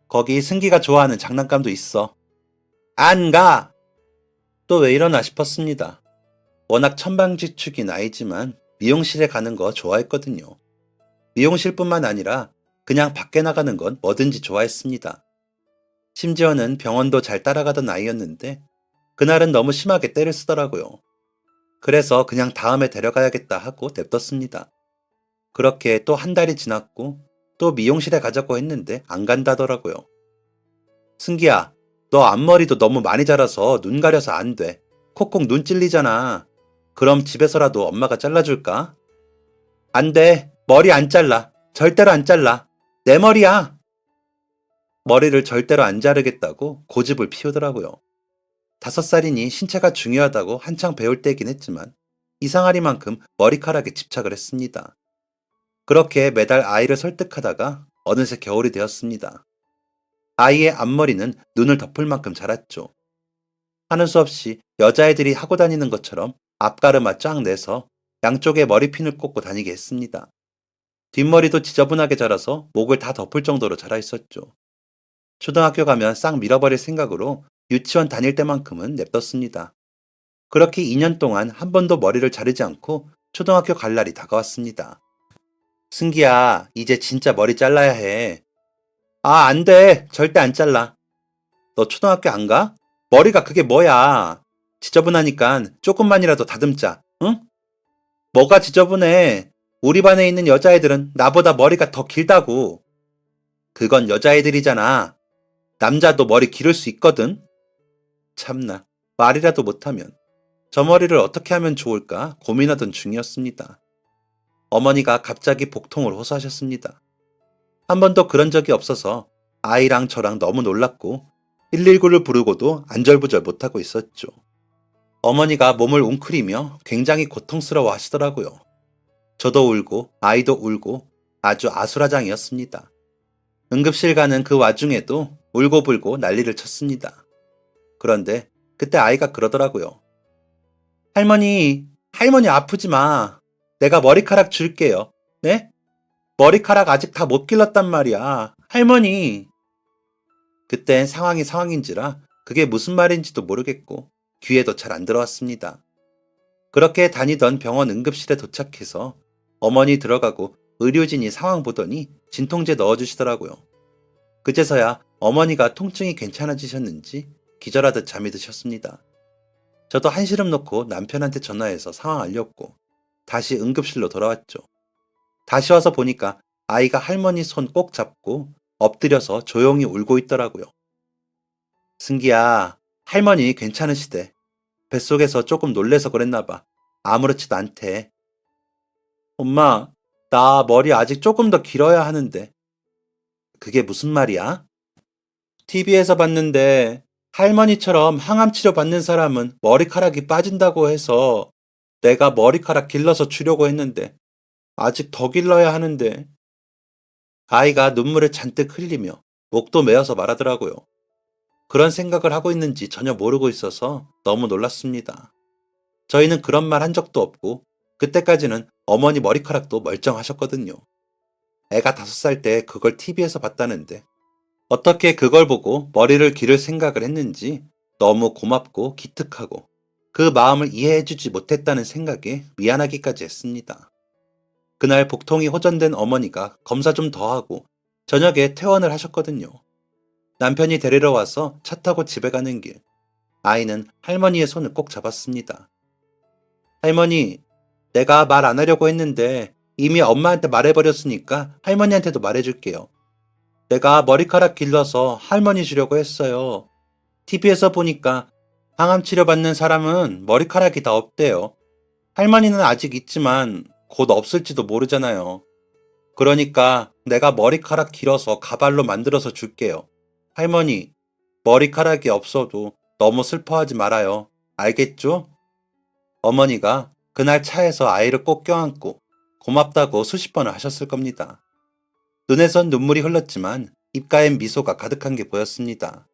거기 승기가 좋아하는 장난감도 있어. 안 가! 또 왜 이러나 싶었습니다. 워낙 천방지축인 아이지만 미용실에 가는 거 좋아했거든요. 미용실뿐만 아니라 그냥 밖에 나가는 건 뭐든지 좋아했습니다. 심지어는 병원도 잘 따라가던 아이였는데 그날은 너무 심하게 떼를 쓰더라고요. 그래서 그냥 다음에 데려가야겠다 하고 냅뒀습니다. 그렇게 또 한 달이 지났고 또 미용실에 가자고 했는데 안 간다더라고요. 승기야, 너 앞머리도 너무 많이 자라서 눈 가려서 안 돼. 콕콕 눈 찔리잖아. 그럼 집에서라도 엄마가 잘라줄까? 안 돼. 머리 안 잘라. 절대로 안 잘라. 내 머리야. 머리를 절대로 안 자르겠다고 고집을 피우더라고요. 5살이니 신체가 중요하다고 한창 배울 때이긴 했지만 이상하리만큼 머리카락에 집착을 했습니다. 그렇게 매달 아이를 설득하다가 어느새 겨울이 되었습니다. 아이의 앞머리는 눈을 덮을 만큼 자랐죠. 하는 수 없이 여자애들이 하고 다니는 것처럼 앞가르마 쫙 내서 양쪽에 머리핀을 꽂고 다니게 했습니다. 뒷머리도 지저분하게 자라서 목을 다 덮을 정도로 자라 있었죠. 초등학교 가면 싹 밀어버릴 생각으로 유치원 다닐 때만큼은 냅뒀습니다. 그렇게 2년 동안 한 번도 머리를 자르지 않고 초등학교 갈 날이 다가왔습니다. 승기야, 이제 진짜 머리 잘라야 해. 아, 안 돼. 절대 안 잘라. 너 초등학교 안 가? 머리가 그게 뭐야. 지저분하니까 조금만이라도 다듬자, 응? 뭐가 지저분해. 우리 반에 있는 여자애들은 나보다 머리가 더 길다고. 그건 여자애들이잖아. 남자도 머리 기를 수 있거든. 참나, 말이라도 못하면 저 머리를 어떻게 하면 좋을까 고민하던 중이었습니다. 어머니가 갑자기 복통을 호소하셨습니다. 한 번도 그런 적이 없어서 아이랑 저랑 너무 놀랐고 119를 부르고도 안절부절 못하고 있었죠. 어머니가 몸을 웅크리며 굉장히 고통스러워 하시더라고요. 저도 울고 아이도 울고 아주 아수라장이었습니다. 응급실 가는 그 와중에도 울고불고 난리를 쳤습니다. 그런데 그때 아이가 그러더라고요. 할머니 아프지 마. 내가 머리카락 줄게요. 네? 머리카락 아직 다 못 길렀단 말이야. 할머니. 그땐 상황이 상황인지라 그게 무슨 말인지도 모르겠고 귀에도 잘 안 들어왔습니다. 그렇게 다니던 병원 응급실에 도착해서 어머니 들어가고 의료진이 상황 보더니 진통제 넣어주시더라고요. 그제서야 어머니가 통증이 괜찮아지셨는지 기절하듯 잠이 드셨습니다. 저도 한시름 놓고 남편한테 전화해서 상황 알렸고 다시 응급실로 돌아왔죠. 다시 와서 보니까 아이가 할머니 손 꼭 잡고 엎드려서 조용히 울고 있더라고요. 승기야, 할머니 괜찮으시대. 뱃속에서 조금 놀래서 그랬나 봐. 아무렇지도 않대. 엄마, 나 머리 아직 조금 더 길어야 하는데. 그게 무슨 말이야? TV에서 봤는데 할머니처럼 항암 치료 받는 사람은 머리카락이 빠진다고 해서 내가 머리카락 길러서 주려고 했는데 아직 더 길러야 하는데. 아이가 눈물을 잔뜩 흘리며 목도 메어서 말하더라고요. 그런 생각을 하고 있는지 전혀 모르고 있어서 너무 놀랐습니다. 저희는 그런 말 한 적도 없고 그때까지는 어머니 머리카락도 멀쩡하셨거든요. 애가 5살 때 그걸 TV에서 봤다는데 어떻게 그걸 보고 머리를 기를 생각을 했는지 너무 고맙고 기특하고 그 마음을 이해해주지 못했다는 생각에 미안하기까지 했습니다. 그날 복통이 호전된 어머니가 검사 좀 더 하고 저녁에 퇴원을 하셨거든요. 남편이 데리러 와서 차 타고 집에 가는 길, 아이는 할머니의 손을 꼭 잡았습니다. 할머니, 내가 말 안 하려고 했는데 이미 엄마한테 말해버렸으니까 할머니한테도 말해줄게요. 내가 머리카락 길러서 할머니 주려고 했어요. TV에서 보니까 항암 치료 받는 사람은 머리카락이 다 없대요. 할머니는 아직 있지만 곧 없을지도 모르잖아요. 그러니까 내가 머리카락 길어서 가발로 만들어서 줄게요. 할머니, 머리카락이 없어도 너무 슬퍼하지 말아요. 알겠죠? 어머니가 그날 차에서 아이를 꼭 껴안고 고맙다고 수십 번을 하셨을 겁니다. 눈에선 눈물이 흘렀지만 입가엔 미소가 가득한 게 보였습니다.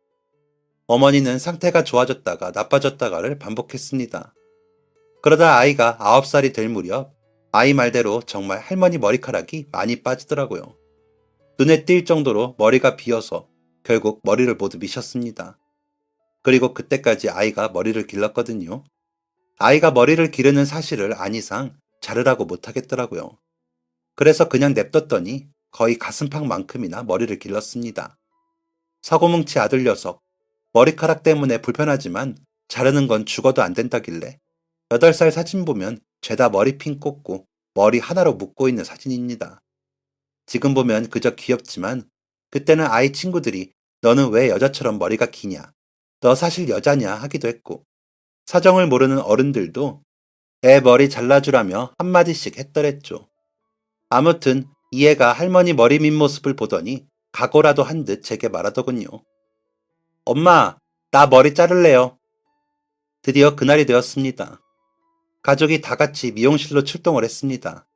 어머니는 상태가 좋아졌다가 나빠졌다가를 반복했습니다. 그러다 아이가 9살이 될 무렵 아이 말대로 정말 할머니 머리카락이 많이 빠지더라고요. 눈에 띌 정도로 머리가 비어서 결국 머리를 모두 미셨습니다. 그리고 그때까지 아이가 머리를 길렀거든요. 아이가 머리를 기르는 사실을 안 이상 자르라고 못하겠더라고요. 그래서 그냥 냅뒀더니 거의 가슴팍만큼이나 머리를 길렀습니다. 서고뭉치 아들 녀석, 머리카락 때문에 불편하지만 자르는 건 죽어도 안 된다길래 8살 사진 보면 죄다 머리핀 꽂고 머리 하나로 묶고 있는 사진입니다. 지금 보면 그저 귀엽지만 그때는 아이 친구들이 너는 왜 여자처럼 머리가 기냐? 너 사실 여자냐? 하기도 했고 사정을 모르는 어른들도 애 머리 잘라주라며 한마디씩 했더랬죠. 아무튼 이 애가 할머니 머리 민 모습을 보더니 각오라도 한 듯 제게 말하더군요. 엄마, 나 머리 자를래요. 드디어 그날이 되었습니다. 가족이 다 같이 미용실로 출동을 했습니다.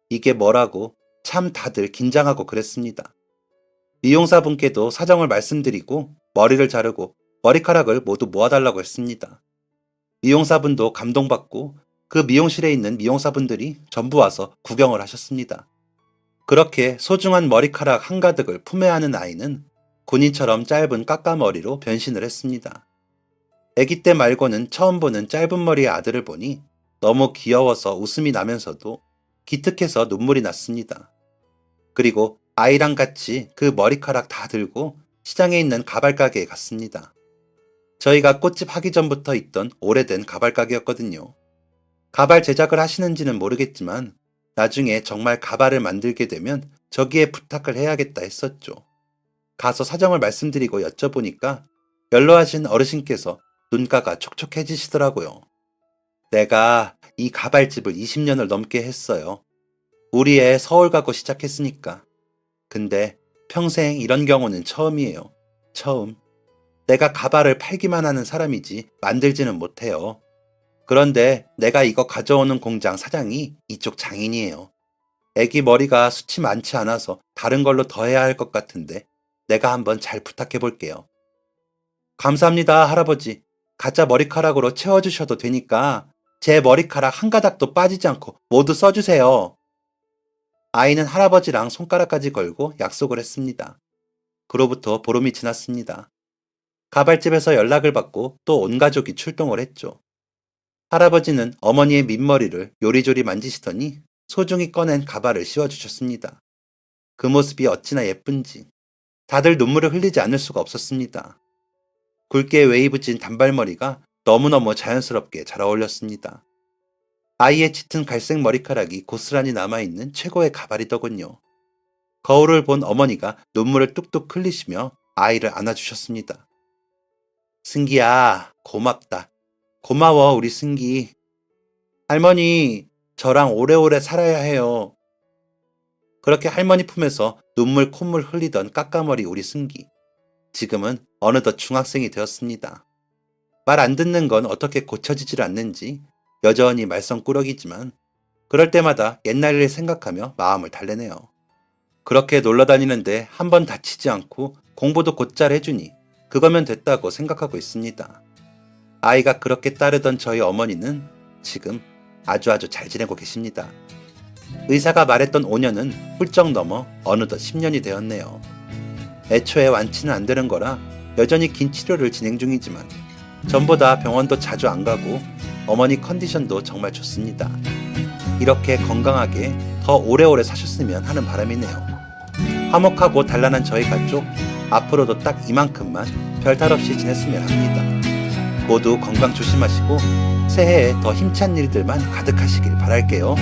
이게 뭐라고 참 다들 긴장하고 그랬습니다. 미용사분께도 사정을 말씀드리고 머리를 자르고 머리카락을 모두 모아달라고 했습니다. 미용사분도 감동받고 그 미용실에 있는 미용사분들이 전부 와서 구경을 하셨습니다. 그렇게 소중한 머리카락 한가득을 품에 안은 아이는 군인처럼 짧은 까까머리로 변신을 했습니다. 아기 때 말고는 처음 보는 짧은 머리의 아들을 보니 너무 귀여워서 웃음이 나면서도 기특해서 눈물이 났습니다. 그리고 아이랑 같이 그 머리카락 다 들고 시장에 있는 가발 가게에 갔습니다. 저희가 꽃집 하기 전부터 있던 오래된 가발 가게였거든요. 가발 제작을 하시는지는 모르겠지만 나중에 정말 가발을 만들게 되면 저기에 부탁을 해야겠다 했었죠. 가서 사정을 말씀드리고 여쭤보니까 연로하신 어르신께서 눈가가 촉촉해지시더라고요. 내가 이 가발집을 20년을 넘게 했어요. 우리 애 서울 가고 시작했으니까. 근데 평생 이런 경우는 처음이에요. 처음. 내가 가발을 팔기만 하는 사람이지 만들지는 못해요. 그런데 내가 이거 가져오는 공장 사장이 이쪽 장인이에요. 애기 머리가 숱이 많지 않아서 다른 걸로 더 해야 할 것 같은데 내가 한번 잘 부탁해 볼게요. 감사합니다, 할아버지. 가짜 머리카락으로 채워주셔도 되니까 제 머리카락 한 가닥도 빠지지 않고 모두 써주세요. 아이는 할아버지랑 손가락까지 걸고 약속을 했습니다. 그로부터 보름이 지났습니다. 가발집에서 연락을 받고 또 온 가족이 출동을 했죠. 할아버지는 어머니의 민머리를 요리조리 만지시더니 소중히 꺼낸 가발을 씌워주셨습니다. 그 모습이 어찌나 예쁜지 다들 눈물을 흘리지 않을 수가 없었습니다. 굵게 웨이브진 단발머리가 너무너무 자연스럽게 잘 어울렸습니다. 아이의 짙은 갈색 머리카락이 고스란히 남아있는 최고의 가발이더군요. 거울을 본 어머니가 눈물을 뚝뚝 흘리시며 아이를 안아주셨습니다. 승기야, 고맙다. 고마워, 우리 승기. 할머니, 저랑 오래오래 살아야 해요. 그렇게 할머니 품에서 눈물 콧물 흘리던 까까머리 우리 승기. 지금은 어느덧 중학생이 되었습니다. 말 안 듣는 건 어떻게 고쳐지질 않는지 여전히 말썽꾸러기지만 그럴 때마다 옛날 일을 생각하며 마음을 달래네요. 그렇게 놀러 다니는데 한 번 다치지 않고 공부도 곧잘 해주니 그거면 됐다고 생각하고 있습니다. 아이가 그렇게 따르던 저희 어머니는 지금 아주 잘 지내고 계십니다. 의사가 말했던 5년은 훌쩍 넘어 어느덧 10년이 되었네요. 애초에 완치는 안 되는 거라 여전히 긴 치료를 진행 중이지만 전보다 병원도 자주 안 가고 어머니 컨디션도 정말 좋습니다. 이렇게 건강하게 더 오래오래 사셨으면 하는 바람이네요. 화목하고 단란한 저희 가족, 앞으로도 딱 이만큼만 별탈 없이 지냈으면 합니다. 모두 건강 조심하시고 새해에 더 힘찬 일들만 가득하시길 바랄게요.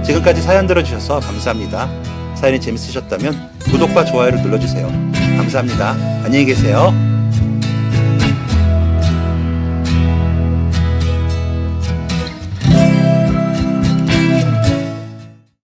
지금까지 사연 들어주셔서 감사합니다. 사연이 재밌으셨다면 구독과 좋아요를 눌러주세요. 감사합니다. 안녕히 계세요.